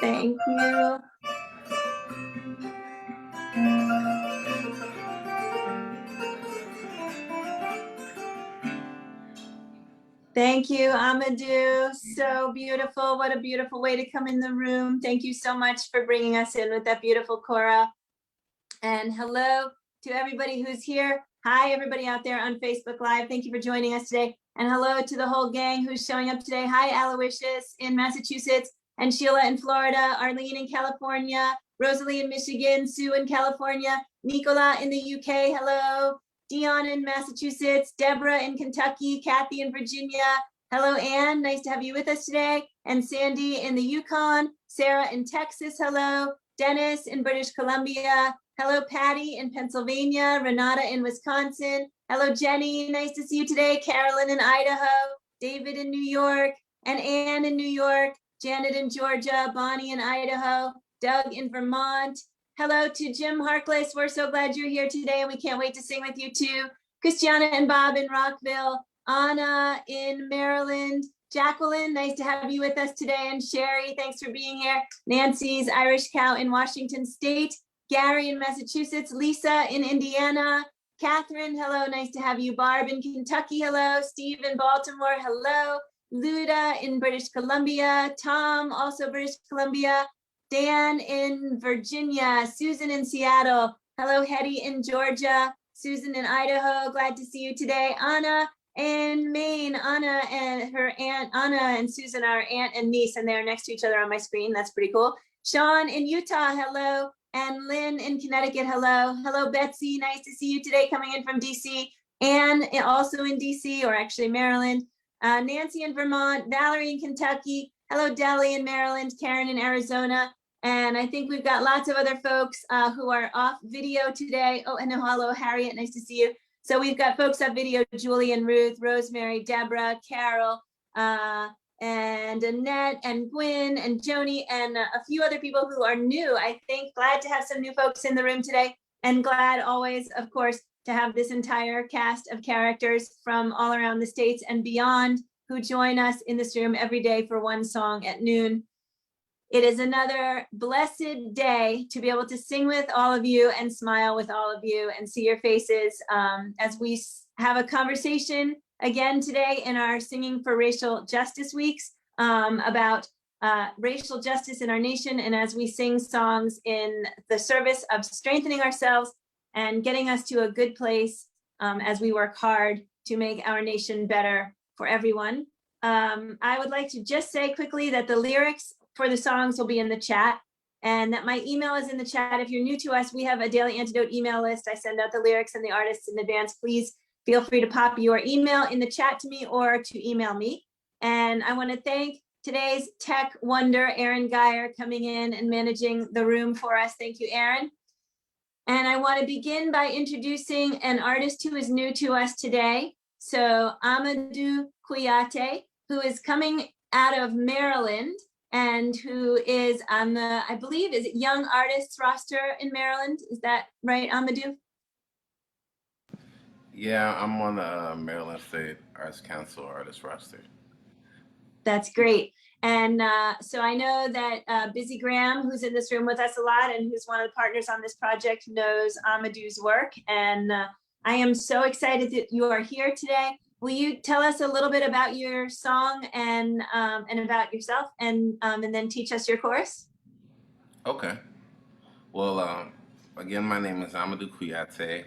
Thank you. Thank you, Amadou. So beautiful. What a beautiful way to come in the room. Thank you so much for bringing us in with that beautiful Cora. And hello to everybody who's here. Hi, everybody out there on Facebook Live. Thank you for joining us today. And hello to the whole gang who's showing up today. Hi, Aloysius in Massachusetts, and Sheila in Florida, Arlene in California, Rosalie in Michigan, Sue in California, Nicola in the UK. Hello. Dion in Massachusetts, Deborah in Kentucky, Kathy in Virginia. Hello, Anne. Nice to have you with us today. And Sandy in the Yukon, Sarah in Texas. Hello. Dennis in British Columbia. Hello, Patty in Pennsylvania, Renata in Wisconsin. Hello, Jenny. Nice to see you today. Carolyn in Idaho, David in New York, and Anne in New York, Janet in Georgia, Bonnie in Idaho, Doug in Vermont. Hello to Jim Harkless. We're so glad you're here today, and we can't wait to sing with you too. Christiana and Bob in Rockville, Anna in Maryland, Jacqueline, nice to have you with us today, and Sherry, thanks for being here. Nancy's Irish Cow in Washington State, Gary in Massachusetts, Lisa in Indiana, Catherine, hello, nice to have you. Barb in Kentucky, hello. Steve in Baltimore, hello. Luda in British Columbia, Tom, also British Columbia, Dan in Virginia, Susan in Seattle, hello, Hetty in Georgia, Susan in Idaho, glad to see you today. Anna in Maine, Anna and her aunt, Anna and Susan are aunt and niece, and they're next to each other on my screen. That's pretty cool. Sean in Utah, hello. And Lynn in Connecticut, hello. Hello, Betsy, nice to see you today, coming in from DC. Anne also in DC, or actually Maryland. Nancy in Vermont, Valerie in Kentucky, hello, Deli in Maryland, Karen in Arizona. And I think we've got lots of other folks who are off video today. Oh, and hello, Harriet, nice to see you. So we've got folks off video, Julie and Ruth, Rosemary, Deborah, Carol, and Annette and Gwen and Joni and a few other people who are new, I think. Glad to have some new folks in the room today, and glad always, of course, to have this entire cast of characters from all around the States and beyond who join us in this room every day for one song at noon. It is another blessed day to be able to sing with all of you and smile with all of you and see your faces as we have a conversation again today in our Singing for Racial Justice Weeks about racial justice in our nation, and as we sing songs in the service of strengthening ourselves and getting us to a good place as we work hard to make our nation better for everyone. I would like to just say quickly that the lyrics for the songs will be in the chat, and that my email is in the chat. If you're new to us, we have a Daily Antidote email list. I send out the lyrics and the artists in advance. Please feel free to pop your email in the chat to me or to email me. And I want to thank today's tech wonder, Aaron Geyer, coming in and managing the room for us. Thank you, Aaron. And I want to begin by introducing an artist who is new to us today. So Amadou Kouyate, who is coming out of Maryland and who is on the, I believe, is it Young Artists roster in Maryland? Is that right, Amadou? Yeah, I'm on the Maryland State Arts Council artist roster. That's great. And so I know that Busy Graham, who's in this room with us a lot and who's one of the partners on this project, knows Amadou's work. And I am so excited that you are here today. Will you tell us a little bit about your song and about yourself, and then teach us your chorus? Okay. Well, again, my name is Amadou Kouyate.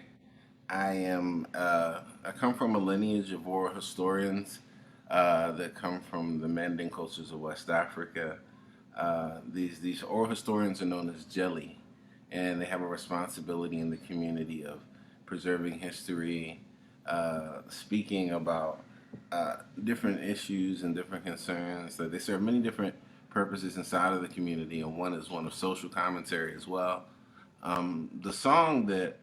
I come from a lineage of oral historians that come from the Manding cultures of West Africa. These oral historians are known as jelly, and they have a responsibility in the community of preserving history, speaking about different issues and different concerns. So they serve many different purposes inside of the community, and one is one of social commentary as well. The song that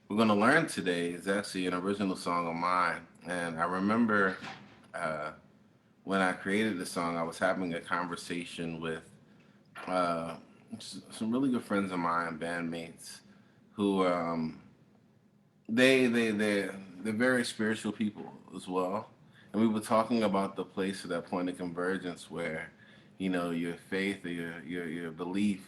we're going to learn today is actually an original song of mine, and I remember when I created the song, I was having a conversation with some really good friends of mine, bandmates, who they're very spiritual people as well, and we were talking about the place of that point of convergence where, your faith or your belief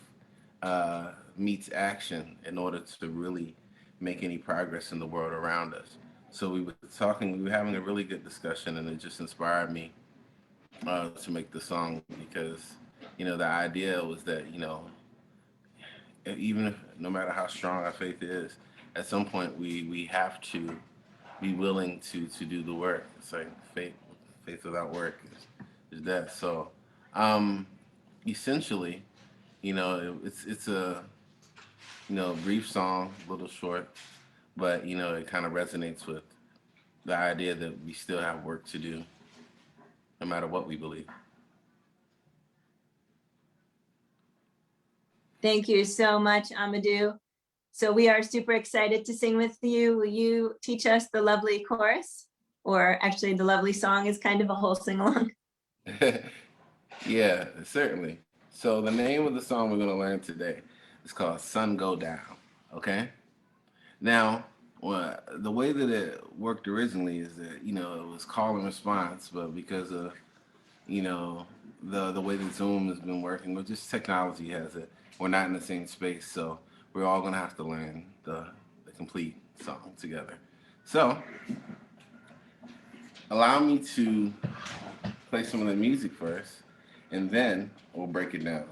meets action in order to really make any progress in the world around us. So we were having a really good discussion, and it just inspired me to make the song because, the idea was that, even if no matter how strong our faith is, at some point we have to be willing to do the work. It's like faith without work is death. So, um, essentially, it's a brief song, a little short, but it kind of resonates with the idea that we still have work to do, no matter what we believe. Thank you so much, Amadou. So we are super excited to sing with you. Will you teach us the lovely chorus? Or actually, the lovely song is kind of a whole sing along. Yeah, certainly. So the name of the song we're gonna learn today is called "Sun Go Down." Okay. Now, the way that it worked originally is that it was call and response, but because of the way that Zoom has been working, or just technology has it, we're not in the same space, so we're all gonna have to learn the complete song together. So allow me to play some of the music first, and then we'll break it down.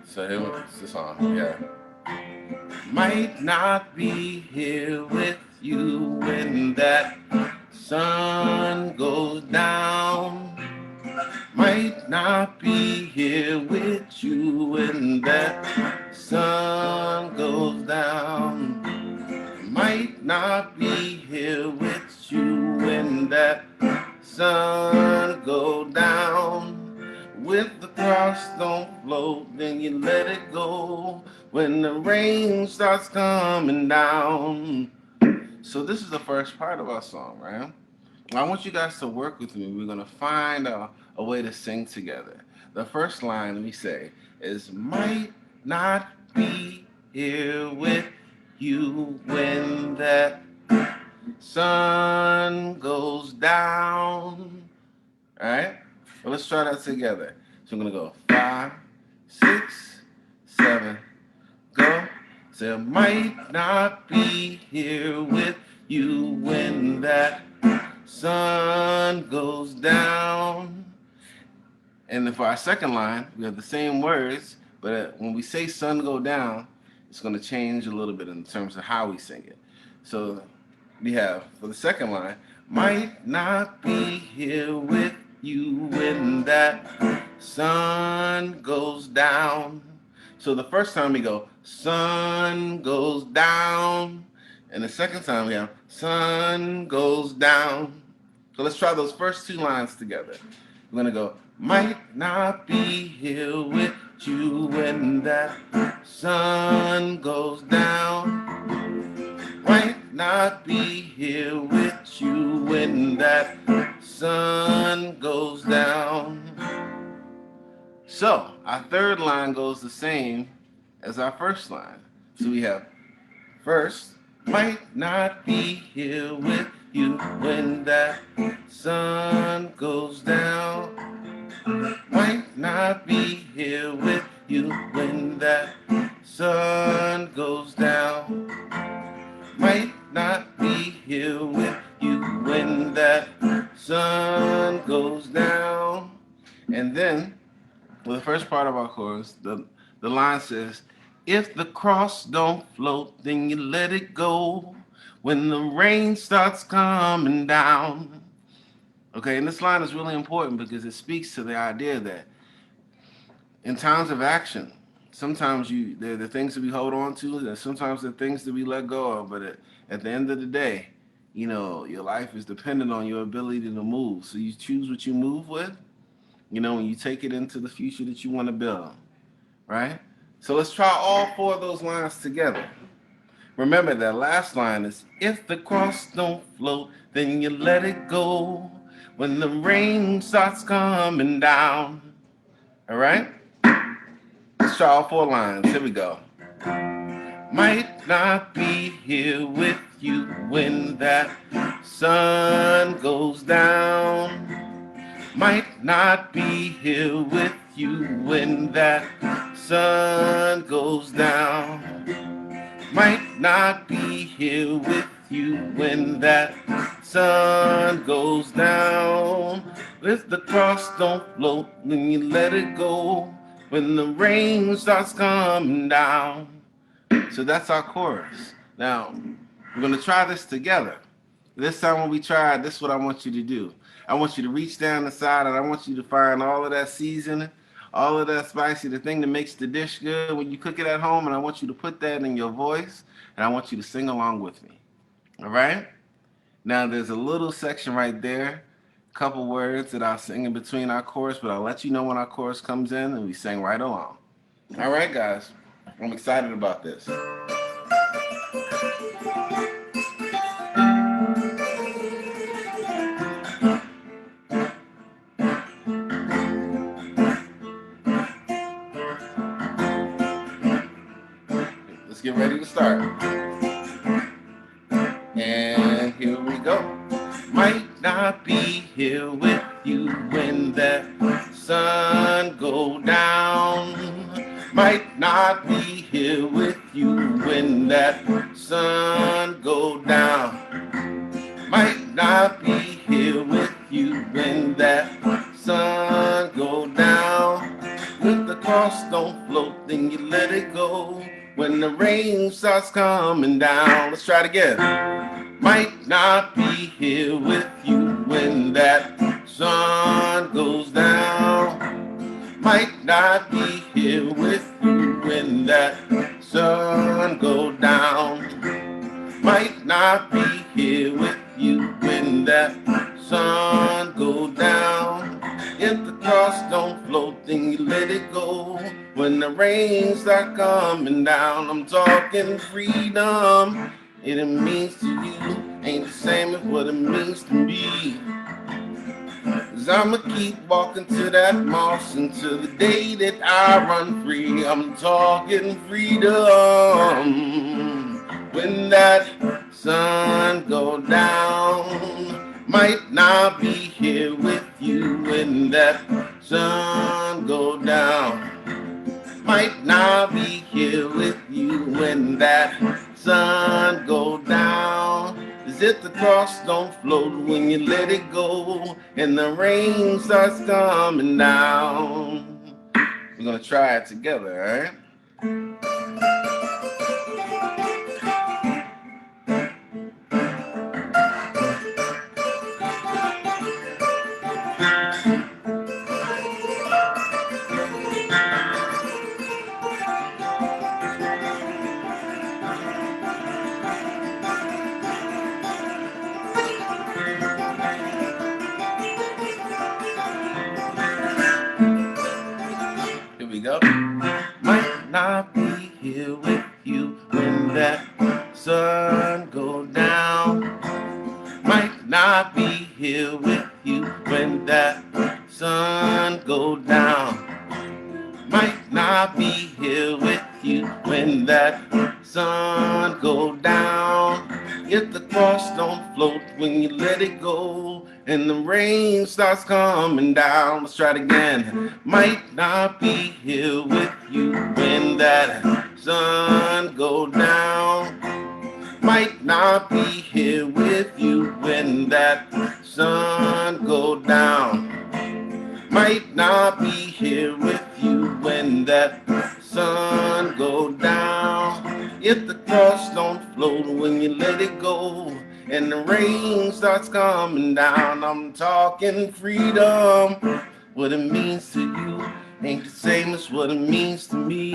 So here's the song. Yeah. Might not be here with you when that sun goes down. Might not be here with you when that sun goes down. Might not be here with you when that sun goes down. With the cross don't float, then you let it go when the rain starts coming down. So this is the first part of our song, right? I want you guys to work with me. We're gonna find a way to sing together. The first line we say is might not be here with you when that sun goes down. All right? Well, let's try that together. So I'm gonna go 5, 6, 7, go. Say I might not be here with you when that sun goes down. And for our second line, we have the same words, but when we say sun go down, it's going to change a little bit in terms of how we sing it. So we have, for the second line, might not be here with you when that sun goes down. So the first time we go, sun goes down. And the second time we have, sun goes down. So let's try those first two lines together. We're going to go, might not be here with you when that sun goes down. Might not be here with you when that sun goes down. So our third line goes the same as our first line. So we have first, might not be here with you when that sun goes down. Might not be here with you when that sun goes down. Might not be here with you when that sun goes down. And then, for the first part of our chorus, the line says, if the cross don't float, then you let it go when the rain starts coming down. Okay, and this line is really important because it speaks to the idea that in times of action, sometimes there are the things that we hold on to, and sometimes the things that we let go of. But at the end of the day, You know, your life is dependent on your ability to move. So you choose what you move with, you know, and you take it into the future that you want to build, right? So let's try all four of those lines together. Remember that last line is, if the cross don't float, then you let it go when the rain starts coming down. All right? Let's try all four lines. Here we go. Might not be here with you when that sun goes down. Might not be here with you when that sun goes down. Might not be here with you when that sun goes down. If the cross don't float, then you let it go when the rain starts coming down. So that's our chorus. Now, we're going to try this together. This time when we try it, this is what I want you to do. I want you to reach down the side and I want you to find all of that seasoning, all of that spicy, the thing that makes the dish good when you cook it at home, and I want you to put that in your voice and I want you to sing along with me. All right? Now there's a little section right there, a couple words that I'll sing in between our chorus, but I'll let you know when our chorus comes in and we sing right along. All right, guys. I'm excited about this. Let's get ready to start. And here we go. Might not be here with you when that sun go down. Might not be here with you when that sun go down. Might not be here with you when that sun go down. If the cross don't float, then you let it go when the rain starts coming down. Let's try it again. Might not be here with you when that sun goes down. Might not be here with you when that sun goes down. Might not be here with you when that sun goes down. If the cross don't float, then you let it go when the rain start coming down. I'm talking freedom. And it means to you ain't the same as what it means to me. 'Cause I'ma keep walking to that moss until the day that I run free. I'm talking freedom. When that sun go down, might not be here with you when that sun go down. Might not be here with you when that sun go down. As if the cross don't float when you let it go and the rain starts coming down. We're gonna try it together, all right? Here we go. Might not be here with you when that sun go down. Might not be here with you when that sun go down. Might not be here with you when that sun go down. If the cross don't float when you let it go and the rain starts coming down. Let's try it again. Might not be here with you when that sun go down. Might not be here with you when that sun go down. Might not be here with you when that sun go down. If the cross don't float when you let it go and the rain starts coming down. I'm talking freedom. What it means to you ain't the same as what it means to me.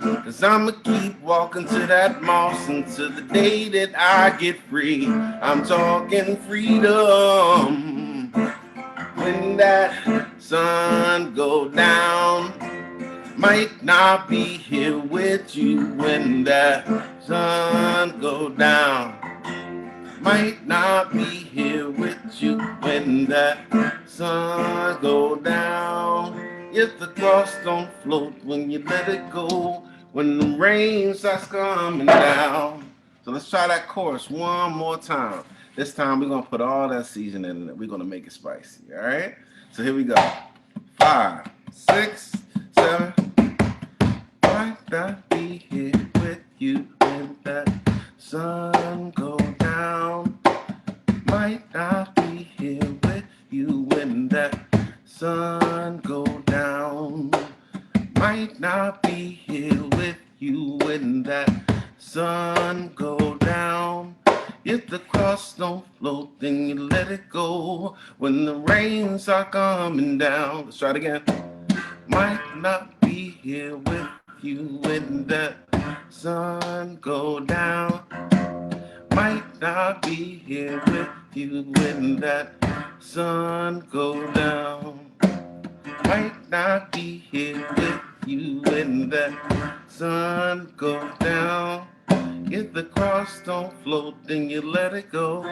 'Cause I'ma keep walking to that moss until the day that I get free. I'm talking freedom. When that sun go down, might not be here with you when that sun go down. Might not be here with you when that sun go down. If the cross don't float when you let it go, when the rain starts coming down. So let's try that chorus one more time. This time we're gonna put all that seasoning in it. We're gonna make it spicy. All right. So here we go. 5, 6, 7. Might not be here with you when that sun go down. Might not be here with you when that sun go down. Might not be here with you when that sun go down. If the cross don't float, then you let it go when the rains are coming down. Let's try it again. Might not be here with you when the sun go down. Might not be here with you when that sun go down. Might not be here with you when that sun go down. If the cross don't float, then you let it go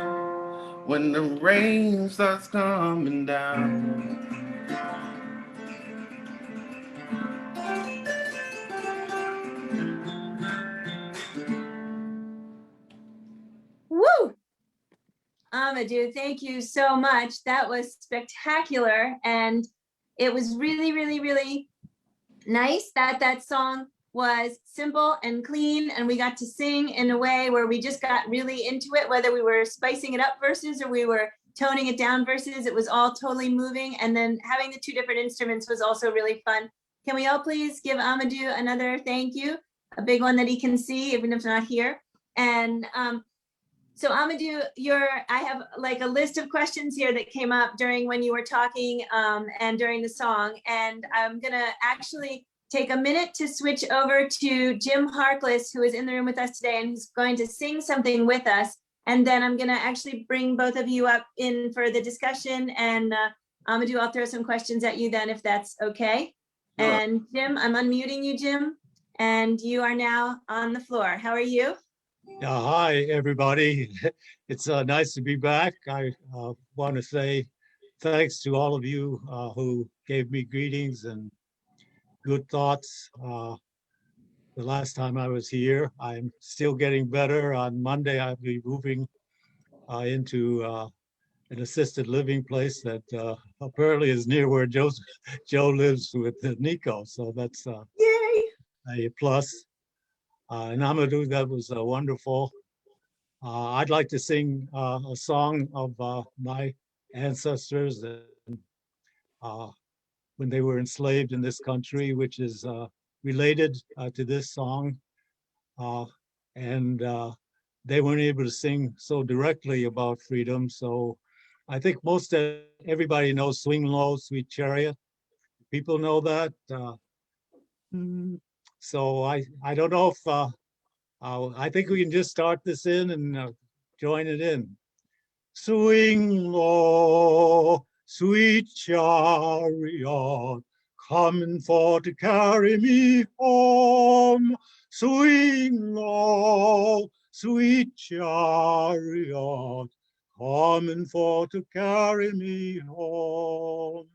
when the rain starts coming down. Woo! Amadou, thank you so much. That was spectacular. And it was really, really, really nice that that song was simple and clean, and we got to sing in a way where we just got really into it, whether we were spicing it up verses or we were toning it down verses. It was all totally moving. And then having the two different instruments was also really fun. Can we all please give Amadou another thank you, a big one that he can see, even if not here. And so Amadou, I have like a list of questions here that came up during when you were talking and during the song. And I'm gonna actually take a minute to switch over to Jim Harkless, who is in the room with us today and who's going to sing something with us. And then I'm gonna actually bring both of you up in for the discussion. And Amadou, I'll throw some questions at you then if that's okay. Sure. And Jim, I'm unmuting you, Jim. And you are now on the floor. How are you? Hi, everybody. It's nice to be back. I want to say thanks to all of you who gave me greetings and good thoughts. The last time I was here, I'm still getting better. On Monday, I'll be moving into an assisted living place that apparently is near where Joe lives with Nico. So that's Yay! a plus. And Amadou, that was wonderful. I'd like to sing a song of my ancestors uh, when they were enslaved in this country, which is related to this song. Uh, and they weren't able to sing so directly about freedom. So I think most everybody knows Swing Low, Sweet Chariot. People know that. So I don't know if I think we can just start this in and join it in. Swing low, sweet chariot, coming for to carry me home. Swing low, sweet chariot, coming for to carry me home.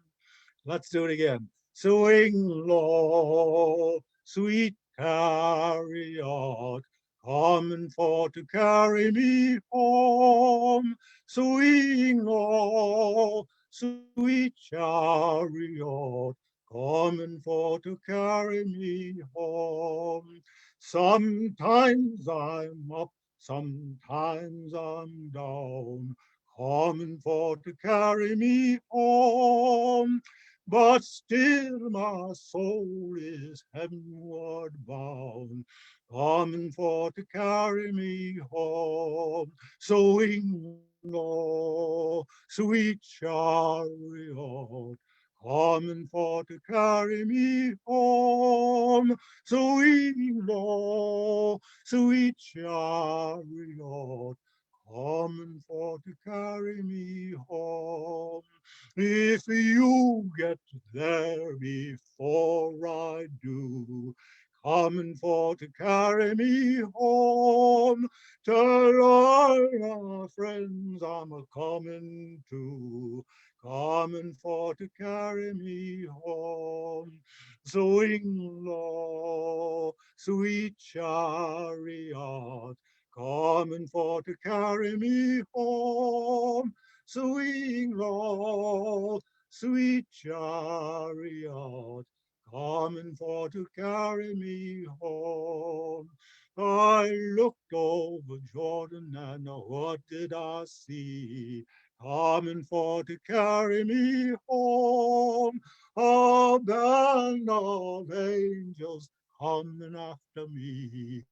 Let's do it again. Swing low, sweet chariot, coming for to carry me home. Swing low, sweet chariot, coming for to carry me home. Sometimes I'm up, sometimes I'm down, coming for to carry me home. But still my soul is heavenward bound, coming for to carry me home. Swing low, sweet chariot, coming for to carry me home. Sweet Lord, sweet chariot, coming for to carry me home. If you get there before I do, coming for to carry me home, tell all my friends I'm a coming too, coming for to carry me home. Swing low, sweet chariot, coming for to carry me home. Swing low, sweet chariot, coming for to carry me home. I looked over Jordan and what did I see? Coming for to carry me home. A band of angels coming after me,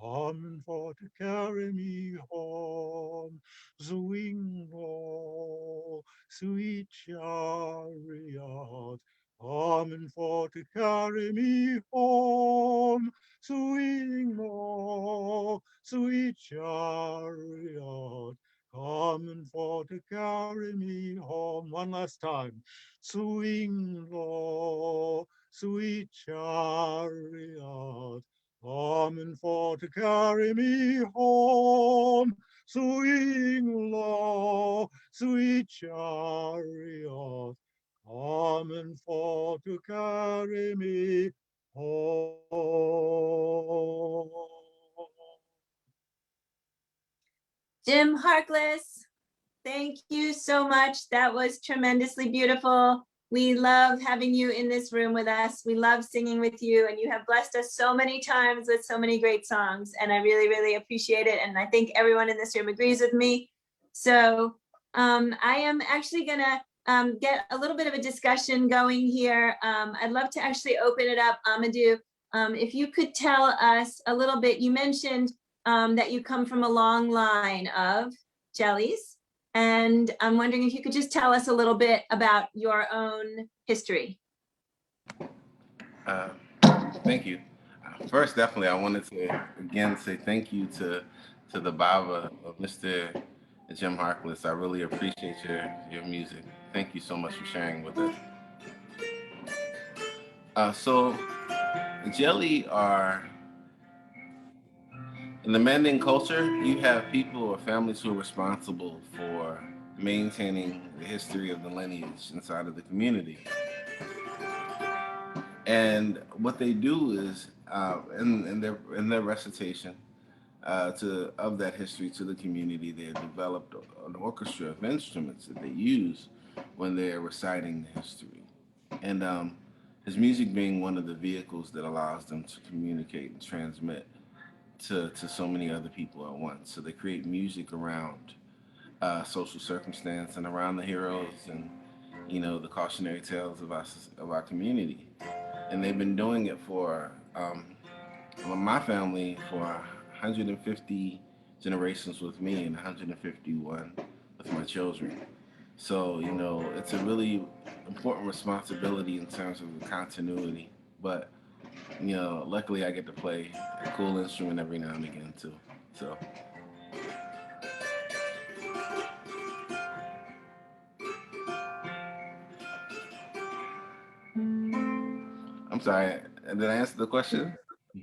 coming for to carry me home. Swing low, sweet chariot, coming for to carry me home. Swing low, sweet chariot, coming for to carry me home. One last time. Swing low, sweet chariot, coming for to carry me home. Swing low, sweet chariot, coming for to carry me home. Jim Harkless, thank you so much. That was tremendously beautiful. We love having you in this room with us. We love singing with you, and you have blessed us so many times with so many great songs, and I really, really appreciate it. And I think everyone in this room agrees with me. So I am actually gonna get a little bit of a discussion going here. I'd love to actually open it up. Amadou, if you could tell us a little bit, you mentioned that you come from a long line of jellies. And I'm wondering if you could just tell us a little bit about your own history. Uh, Thank you. First, definitely, I wanted to again say thank you to the Baba of Mr. Jim Harkless. I really appreciate your music. Thank you so much for sharing with us. So, jelly are in the Manding culture. You have people or families who are responsible for maintaining the history of the lineage inside of the community. And what they do is, in their recitation to of that history to the community, they have developed an orchestra of instruments that they use when they're reciting the history. And his music being one of the vehicles that allows them to communicate and transmit to so many other people at once. So they create music around social circumstance and around the heroes and the cautionary tales of our community. And they've been doing it for my family for 150 generations with me and 151 with my children. So it's a really important responsibility in terms of the continuity. But luckily I get to play a cool instrument every now and again too. So I'm sorry. Did I answer the question?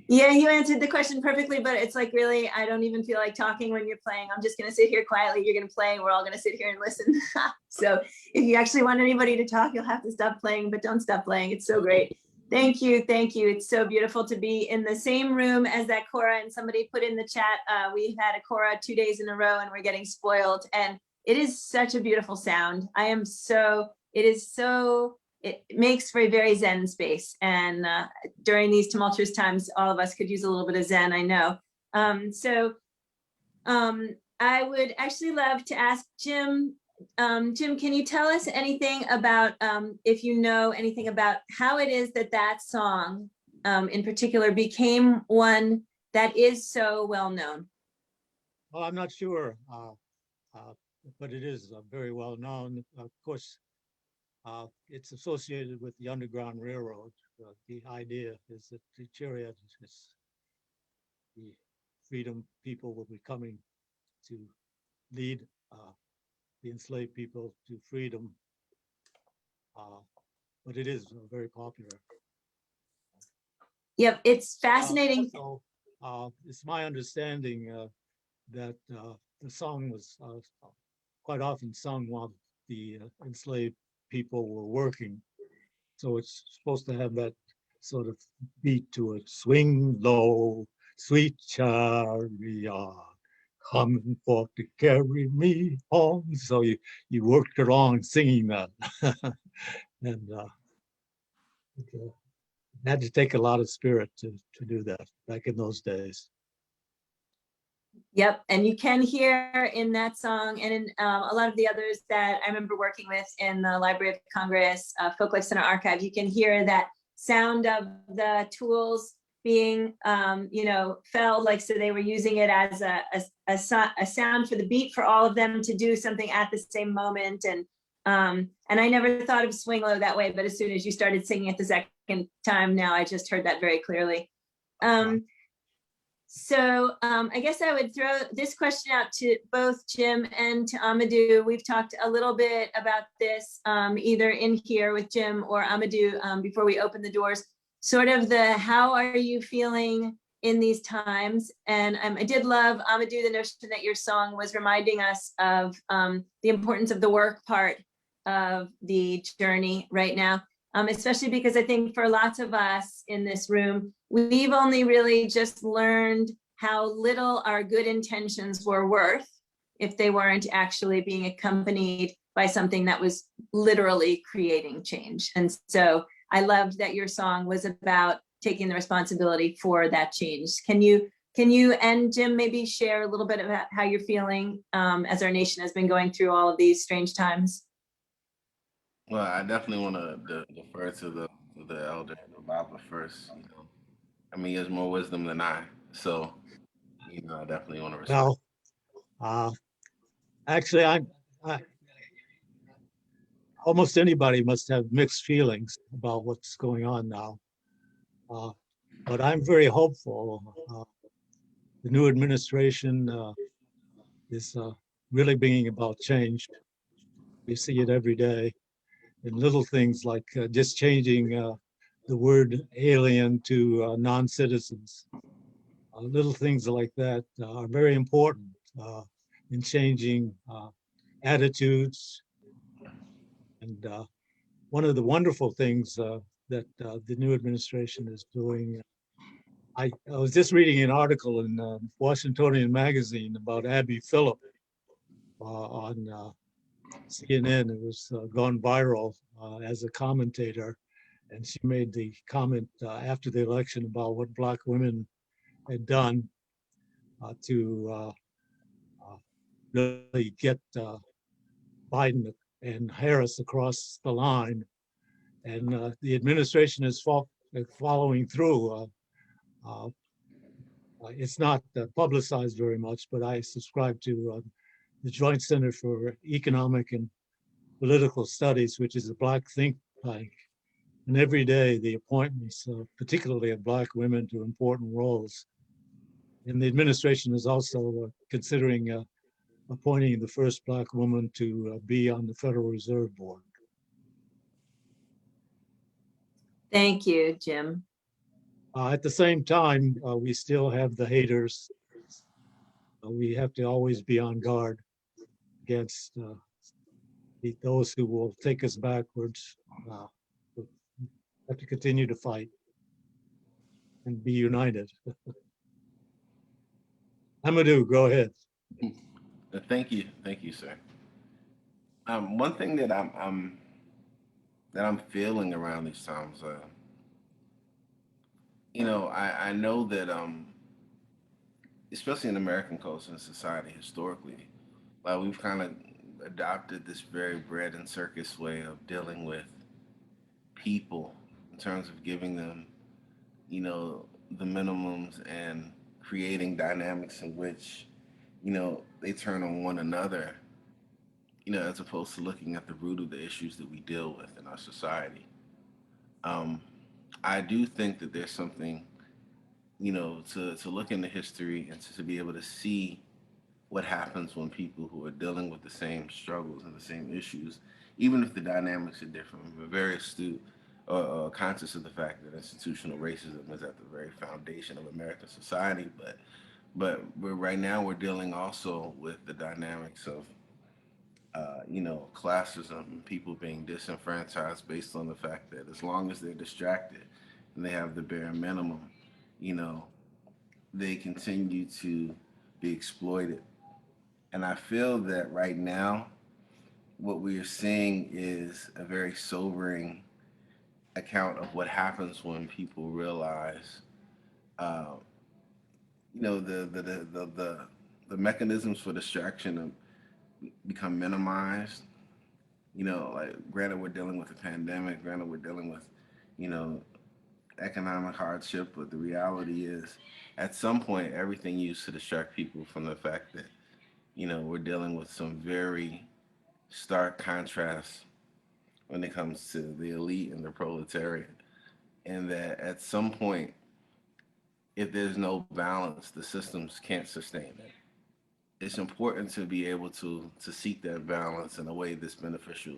Yeah, you answered the question perfectly, but it's like really, I don't even feel like talking when you're playing. I'm just gonna sit here quietly. You're gonna play. We're all gonna sit here and listen. So if you actually want anybody to talk, you'll have to stop playing, but don't stop playing. It's so great. Thank you, thank you. It's so beautiful to be in the same room as that Cora. And somebody put in the chat, we've had a Cora 2 days in a row and we're getting spoiled. And it is such a beautiful sound. It makes for a very Zen space. And during these tumultuous times, all of us could use a little bit of Zen, I know. I would actually love to ask Jim, Jim, can you tell us anything about, if you know anything about how it is that that song in particular became one that is so well known? Well, I'm not sure, but it is very well known. Of course, It's associated with the Underground Railroad. The idea is that the chariot is the freedom people will be coming to lead the enslaved people to freedom. Uh, but it is very popular. Yep, it's fascinating. Also, it's my understanding that the song was quite often sung while the enslaved people were working. So it's supposed to have that sort of beat to it. Swing low, sweet chariot, coming forth to carry me home. So you worked along singing that. And it had to take a lot of spirit to do that back in those days. Yep, and you can hear in that song and in a lot of the others that I remember working with in the Library of Congress, Folklife Center Archive, you can hear that sound of the tools being, felled, like, so they were using it as a sound for the beat for all of them to do something at the same moment. And I never thought of Swing Low that way, but as soon as you started singing it the second time, now I just heard that very clearly. So I guess I would throw this question out to both Jim and to Amadou. We've talked a little bit about this either in here with Jim or Amadou before we open the doors, sort of how are you feeling in these times? And I did love, Amadou, the notion that your song was reminding us of the importance of the work part of the journey right now. Especially because I think for lots of us in this room, we've only really just learned how little our good intentions were worth if they weren't actually being accompanied by something that was literally creating change. And so I loved that your song was about taking the responsibility for that change. Can you and Jim maybe share a little bit about how you're feeling as our nation has been going through all of these strange times? Well, I definitely want to defer to the elder Baba first. I mean, he has more wisdom than I, so I definitely want to respect. Well, actually, I almost anybody must have mixed feelings about what's going on now, but I'm very hopeful. The new administration is really bringing about change. We see it every day in little things like just changing the word alien to non-citizens. Little things like that are very important in changing attitudes. And one of the wonderful things that the new administration is doing, I was just reading an article in Washingtonian magazine about Abby Phillip on CNN. It was gone viral as a commentator, and she made the comment after the election about what Black women had done to really get Biden and Harris across the line. And the administration is following through. It's not publicized very much, but I subscribe to the Joint Center for Economic and Political Studies, which is a Black think tank. And every day, the appointments, particularly of Black women to important roles. And the administration is also considering appointing the first Black woman to be on the Federal Reserve Board. Thank you, Jim. At the same time, we still have the haters. We have to always be on guard against those who will take us backwards. We have to continue to fight and be united. Amadou, go ahead. Thank you, sir. One thing that I'm feeling around these times, I know that especially in American culture and society historically, like we've kind of adopted this very bread and circus way of dealing with people in terms of giving them, the minimums and creating dynamics in which, they turn on one another as opposed to looking at the root of the issues that we deal with in our society. Um, I do think that there's something, to look into history and to be able to see what happens when people who are dealing with the same struggles and the same issues, even if the dynamics are different. We're very astute or conscious of the fact that institutional racism is at the very foundation of American society. Right now we're dealing also with the dynamics of classism and people being disenfranchised based on the fact that as long as they're distracted and they have the bare minimum, you know, they continue to be exploited. And I feel that right now, what we are seeing is a very sobering account of what happens when people realize, uh, the mechanisms for distraction have become minimized. Like granted, we're dealing with a pandemic. Granted, we're dealing with, you know, economic hardship. But the reality is, at some point, everything used to distract people from the fact that, we're dealing with some very stark contrasts when it comes to the elite and the proletariat. And that at some point, if there's no balance, the systems can't sustain it. It's important to be able to seek that balance in a way that's beneficial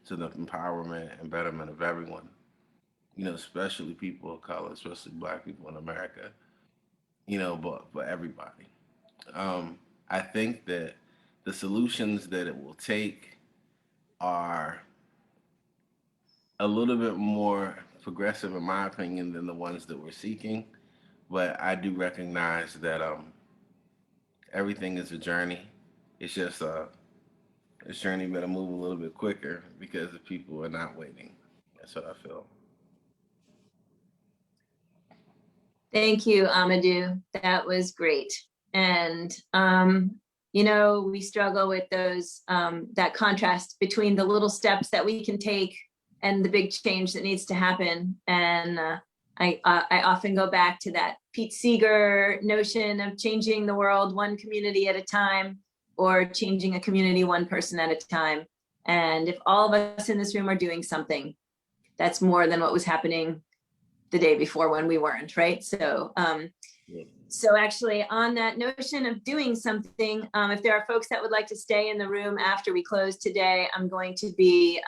to the empowerment and betterment of everyone. Especially people of color, especially Black people in America. But everybody. Um, I think that the solutions that it will take are a little bit more progressive, in my opinion, than the ones that we're seeking. But I do recognize that everything is a journey. It's just this journey better move a little bit quicker because the people are not waiting. That's what I feel. Thank you, Amadou. That was great. And, we struggle with that contrast between the little steps that we can take and the big change that needs to happen. And I often go back to that Pete Seeger notion of changing the world one community at a time, or changing a community one person at a time. And if all of us in this room are doing something, that's more than what was happening the day before when we weren't, right? So actually on that notion of doing something, if there are folks that would like to stay in the room after we close today, I'm going to be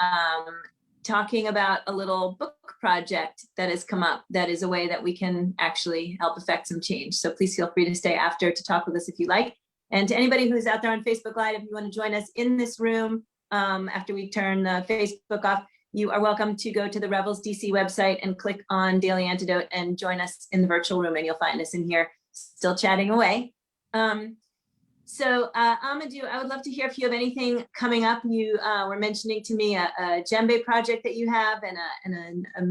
talking about a little book project that has come up that is a way that we can actually help affect some change. So please feel free to stay after to talk with us if you like. And to anybody who's out there on Facebook Live, if you want to join us in this room after we turn the Facebook off, you are welcome to go to the Revels DC website and click on Daily Antidote and join us in the virtual room, and you'll find us in here still chatting away. Amadou, I would love to hear if you have anything coming up. You were mentioning to me a djembe project that you have and a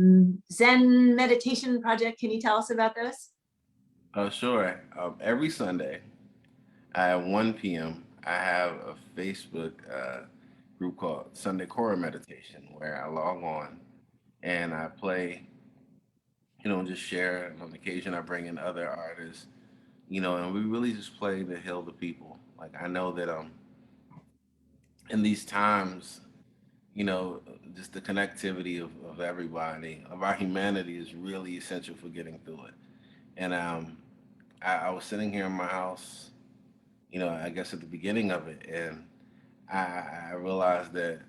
Zen meditation project. Can you tell us about those? Sure. Every Sunday at 1 p.m., I have a Facebook group called Sunday Choral Meditation where I log on and I play, just share. And on occasion, I bring in other artists, and we really just play to heal the people. Like I know that in these times, just the connectivity of everybody, of our humanity is really essential for getting through it. And I was sitting here in my house, I guess at the beginning of it, and I realized that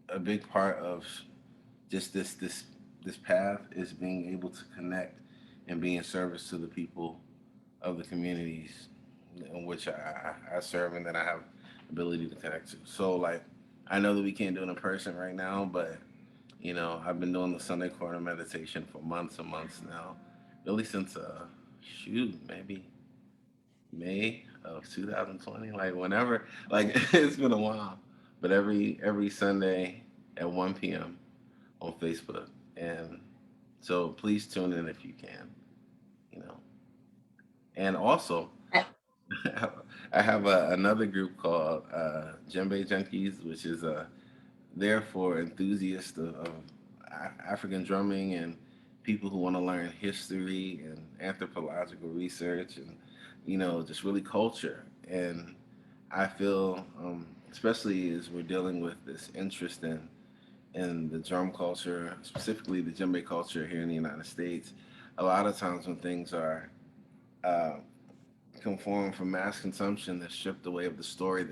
a big part of just this path is being able to connect and be in service to the people of the communities in which I serve and that I have ability to connect to. So like I know that we can't do it in person right now, but I've been doing the Sunday corner meditation for months and months now, really since maybe May of 2020, like whenever, like it's been a while. But every Sunday at 1 p.m. on Facebook, and so please tune in if you can, you know. And also, I have another group called Djembe Junkies, which is there for enthusiasts of African drumming and people who want to learn history and anthropological research and just really culture. And I feel especially as we're dealing with this interest in the drum culture, specifically the djembe culture here in the United States. A lot of times when things are uh, conform for mass consumption, they're stripped away of the story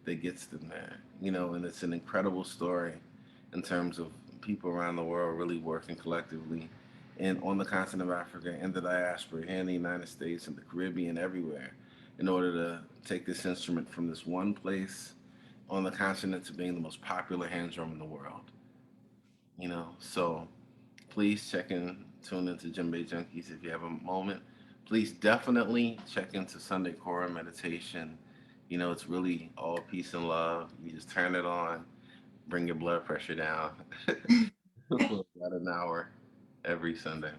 that gets them there. And it's an incredible story in terms of people around the world really working collectively and on the continent of Africa and the diaspora here in the United States and the Caribbean, everywhere, in order to take this instrument from this one place on the continent to being the most popular hand drum in the world. So please tune into Djembe Junkies if you have a moment. Please definitely check into Sunday Choral Meditation. It's really all peace and love. You just turn it on, bring your blood pressure down for about an hour every Sunday.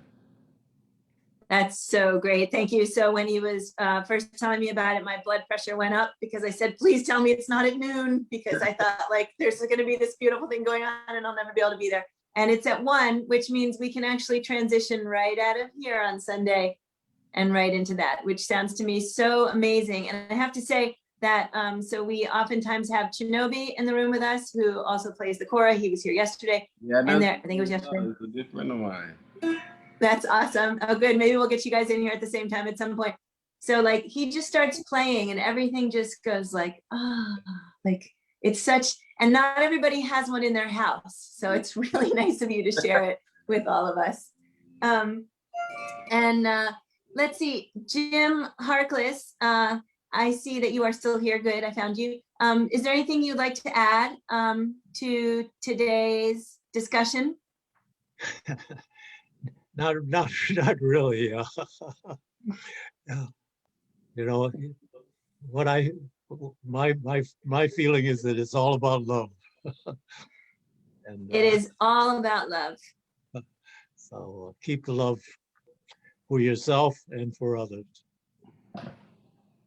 That's so great. Thank you. So when he was first telling me about it, my blood pressure went up because I said, please tell me it's not at noon, because I thought like there's going to be this beautiful thing going on and I'll never be able to be there. And it's at 1, which means we can actually transition right out of here on Sunday and right into that, which sounds to me so amazing. And I have to say that, so we oftentimes have Chinobi in the room with us, who also plays the kora. He was here yesterday. Yeah, and there, I think it was yesterday. He's a good friend of mine. That's awesome. Oh, good. Maybe we'll get you guys in here at the same time at some point. So like he just starts playing and everything just goes like, like it's such, and not everybody has one in their house. So it's really nice of you to share it with all of us. Let's see, Jim Harkless, I see that you are still here. Good, I found you. Is there anything you'd like to add to today's discussion? Not really. What my feeling is that it's all about love. And it is all about love. So keep the love for yourself and for others.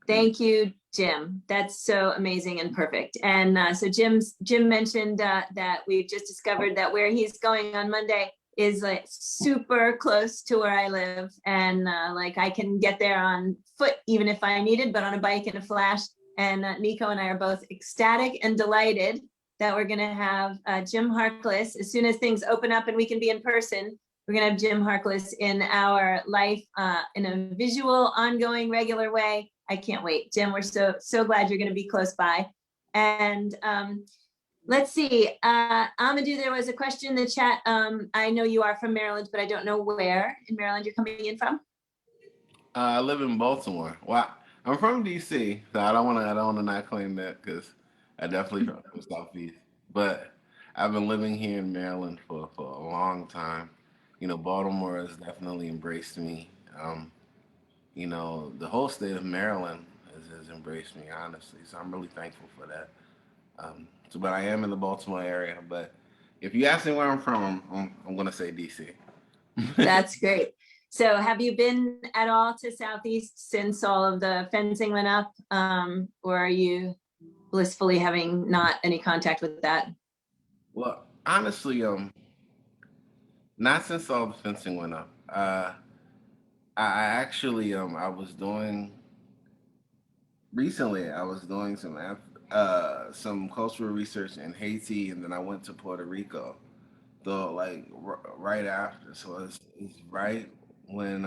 Thank you, Jim. That's so amazing and perfect. And so Jim mentioned that we've just discovered that where he's going on Monday is like super close to where I live, and like I can get there on foot even if I needed, but on a bike in a flash. And Nico and I are both ecstatic and delighted that we're gonna have Jim Harkless as soon as things open up and we can be in person. We're gonna have Jim Harkless in our life in a visual, ongoing, regular way. I can't wait, Jim. We're so glad you're gonna be close by. And let's see, Amadou, there was a question in the chat. I know you are from Maryland, but I don't know where in Maryland you're coming in from. I live in Baltimore. Well, I'm from DC, so I don't want to not claim that, because I definitely from the Southeast. But I've been living here in Maryland for a long time. Baltimore has definitely embraced me. The whole state of Maryland has embraced me, honestly. So I'm really thankful for that. But I am in the Baltimore area. But if you ask me where I'm from, I'm going to say DC. That's great. So have you been at all to Southeast since all of the fencing went up? Or are you blissfully having not any contact with that? Well, honestly, not since all the fencing went up. I actually, I was doing some cultural research in Haiti, and then I went to Puerto Rico. So like right after, so it's right when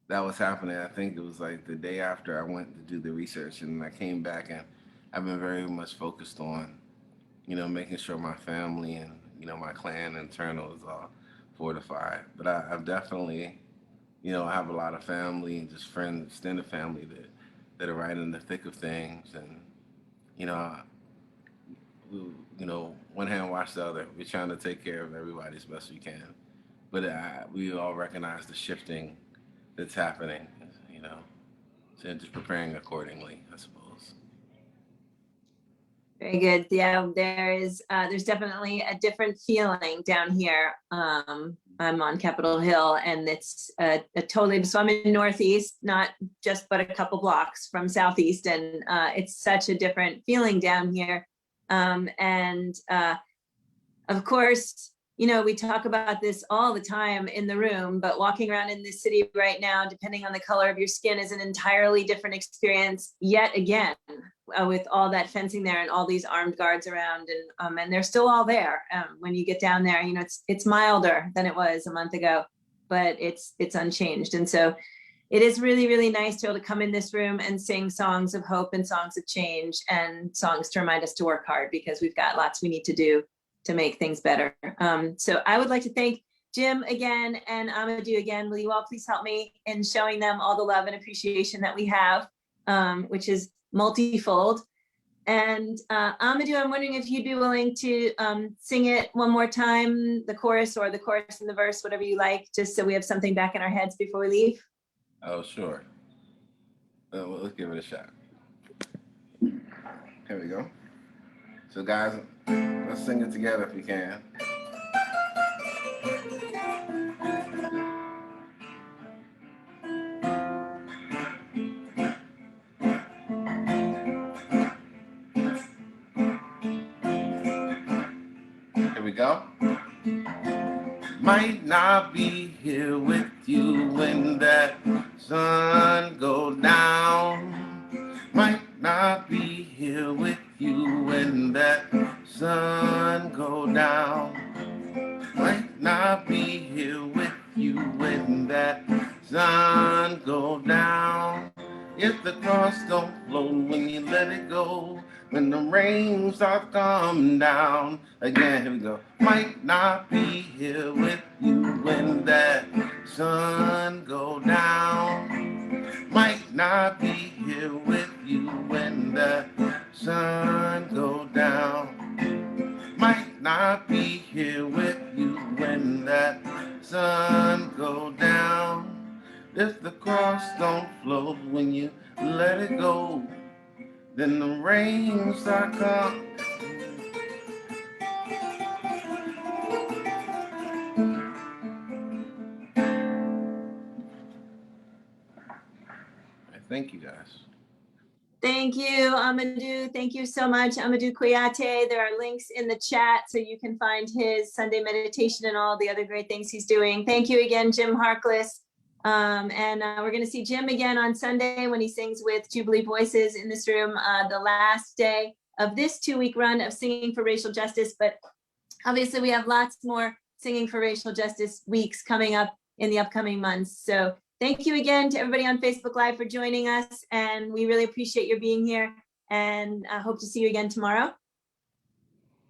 that was happening. I think it was like the day after I went to do the research, and I came back, and I've been very much focused on, making sure my family and my clan internal is all fortified. But I've definitely, I have a lot of family and just friends, extended family that are right in the thick of things, and one hand wash the other. We're trying to take care of everybody as best we can, but we all recognize the shifting that's happening, so just preparing accordingly, I suppose. Very good. Yeah, there's definitely a different feeling down here. I'm on Capitol Hill, and it's a totally, so I'm in Northeast, not just but a couple blocks from Southeast, and it's such a different feeling down here. Of course, you know, we talk about this all the time in the room, but walking around in this city right now, depending on the color of your skin, is an entirely different experience yet again, with all that fencing there and all these armed guards around, and they're still all there. When you get down there, you know, it's milder than it was a month ago, but it's unchanged. And so it is really, really nice to be able to come in this room and sing songs of hope and songs of change and songs to remind us to work hard, because we've got lots we need to do to make things better. So I would like to thank Jim again and Amadou again. Will you all please help me in showing them all the love and appreciation that we have, which is multifold. And Amadou, I'm wondering if you'd be willing to sing it one more time, the chorus or the chorus and the verse, whatever you like, just so we have something back in our heads before we leave. Oh, sure. Well, let's give it a shot. Here we go. So guys, let's sing it together if we can. Here we go. Might not be here with you when that sun goes down. Might not be here with you when that sun goes down. Might not be here with you when that sun goes down. If the cross don't float when you let it go, when the rain starts coming down. Again, here we go. Might not be here with you when that sun go down. Might not be here with you when the sun go down. Might not be here with you when that sun go down. If the cross don't float when you let it go, then the rain start coming. Thank you, guys. Thank you, Amadou. Thank you so much, Amadou Kouyate. There are links in the chat so you can find his Sunday meditation and all the other great things he's doing. Thank you again, Jim Harkless. We're going to see Jim again on Sunday when he sings with Jubilee Voices in this room, the last day of this 2-week run of Singing for Racial Justice. But obviously we have lots more Singing for Racial Justice weeks coming up in the upcoming months. So thank you again to everybody on Facebook Live for joining us. And we really appreciate your being here, and I hope to see you again tomorrow.